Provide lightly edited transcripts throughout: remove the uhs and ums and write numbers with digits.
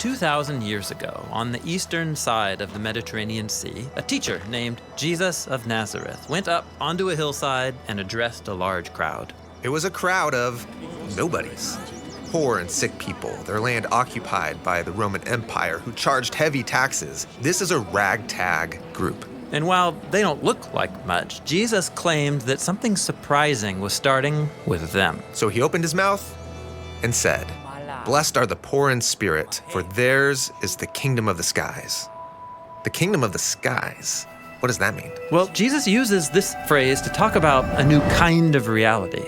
2,000 years ago, on the eastern side of the Mediterranean Sea, a teacher named Jesus of Nazareth went up onto a hillside and addressed a large crowd. It was a crowd of nobodies. Poor and sick people, their land occupied by the Roman Empire, who charged heavy taxes. This is a ragtag group. And while they don't look like much, Jesus claimed that something surprising was starting with them. So he opened his mouth and said, "Blessed are the poor in spirit, for theirs is the kingdom of the skies." The kingdom of the skies? What does that mean? Well, Jesus uses this phrase to talk about a new kind of reality.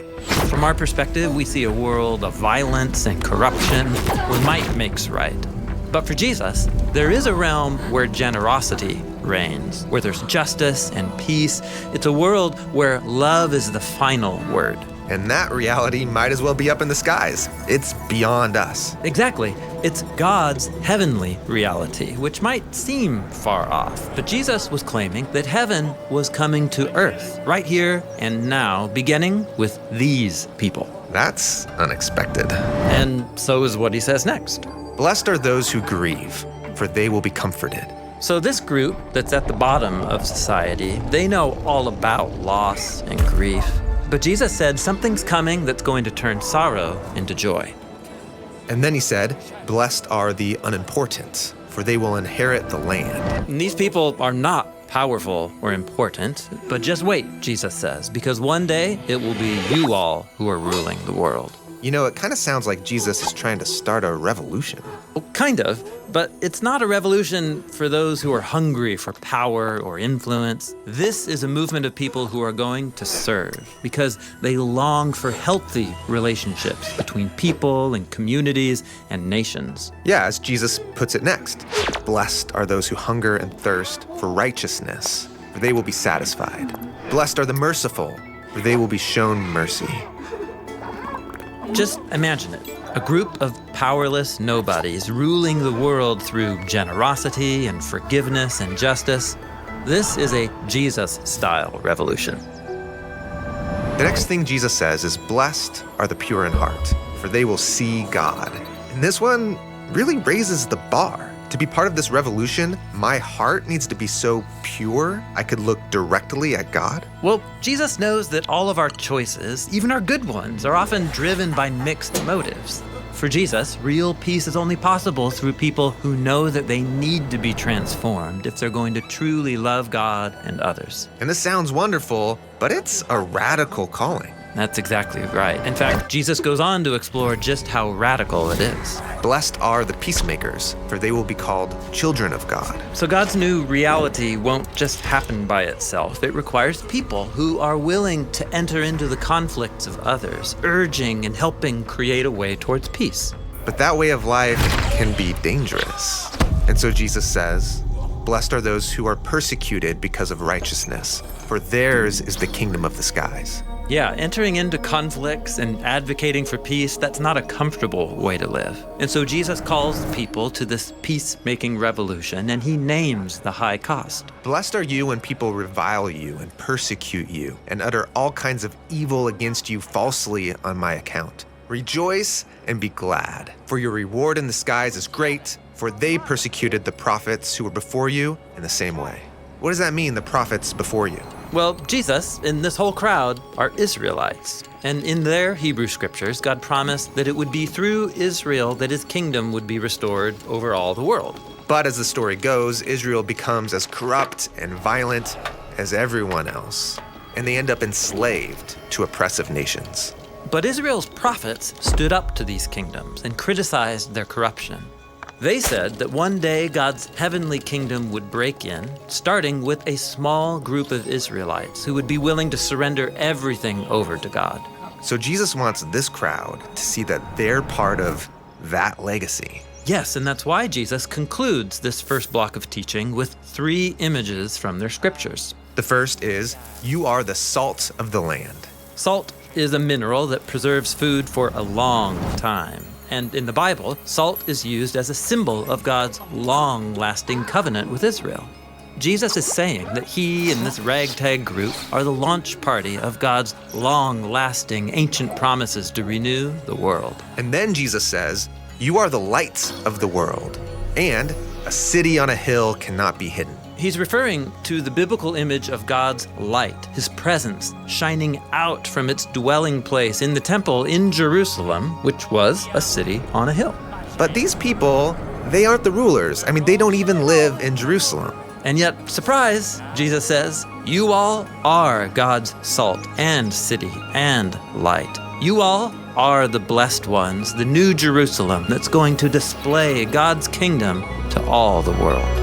From our perspective, we see a world of violence and corruption where might makes right. But for Jesus, there is a realm where generosity reigns, where there's justice and peace. It's a world where love is the final word. And that reality might as well be up in the skies. It's beyond us. Exactly. It's God's heavenly reality, which might seem far off. But Jesus was claiming that heaven was coming to earth, right here and now, beginning with these people. That's unexpected. And so is what he says next. Blessed are those who grieve, for they will be comforted. So this group that's at the bottom of society, they know all about loss and grief. But Jesus said something's coming that's going to turn sorrow into joy. And then he said, "Blessed are the unimportant, for they will inherit the land." And these people are not powerful or important, but just wait, Jesus says, because one day it will be you all who are ruling the world. You know, it kind of sounds like Jesus is trying to start a revolution. Well, kind of, but it's not a revolution for those who are hungry for power or influence. This is a movement of people who are going to serve because they long for healthy relationships between people and communities and nations. Yeah, as Jesus puts it next. Blessed are those who hunger and thirst for righteousness, for they will be satisfied. Blessed are the merciful, for they will be shown mercy. Just imagine it, a group of powerless nobodies ruling the world through generosity and forgiveness and justice. This is a Jesus-style revolution. The next thing Jesus says is, "Blessed are the pure in heart, for they will see God." And this one really raises the bar. To be part of this revolution, my heart needs to be so pure I could look directly at God. Well, Jesus knows that all of our choices, even our good ones, are often driven by mixed motives. For Jesus, real peace is only possible through people who know that they need to be transformed if they're going to truly love God and others. And this sounds wonderful, but it's a radical calling. That's exactly right. In fact, Jesus goes on to explore just how radical it is. Blessed are the peacemakers, for they will be called children of God. So God's new reality won't just happen by itself. It requires people who are willing to enter into the conflicts of others, urging and helping create a way towards peace. But that way of life can be dangerous. And so Jesus says, "Blessed are those who are persecuted because of righteousness, for theirs is the kingdom of the skies." Yeah, entering into conflicts and advocating for peace, that's not a comfortable way to live. And so Jesus calls people to this peacemaking revolution, and he names the high cost. Blessed are you when people revile you and persecute you and utter all kinds of evil against you falsely on my account. Rejoice and be glad, for your reward in the skies is great, for they persecuted the prophets who were before you in the same way. What does that mean, the prophets before you? Well, Jesus and this whole crowd are Israelites. And in their Hebrew scriptures, God promised that it would be through Israel that his kingdom would be restored over all the world. But as the story goes, Israel becomes as corrupt and violent as everyone else, and they end up enslaved to oppressive nations. But Israel's prophets stood up to these kingdoms and criticized their corruption. They said that one day God's heavenly kingdom would break in, starting with a small group of Israelites who would be willing to surrender everything over to God. So Jesus wants this crowd to see that they're part of that legacy. Yes, and that's why Jesus concludes this first block of teaching with 3 images from their scriptures. The first is, "You are the salt of the land." Salt is a mineral that preserves food for a long time. And in the Bible, salt is used as a symbol of God's long-lasting covenant with Israel. Jesus is saying that he and this ragtag group are the launch party of God's long-lasting ancient promises to renew the world. And then Jesus says, "You are the light of the world. And a city on a hill cannot be hidden. He's referring to the biblical image of God's light, his presence shining out from its dwelling place in the temple in Jerusalem, which was a city on a hill. But these people, they aren't the rulers. They don't even live in Jerusalem. And yet, surprise, Jesus says, you all are God's salt and city and light. You all are the blessed ones, the new Jerusalem that's going to display God's kingdom to all the world.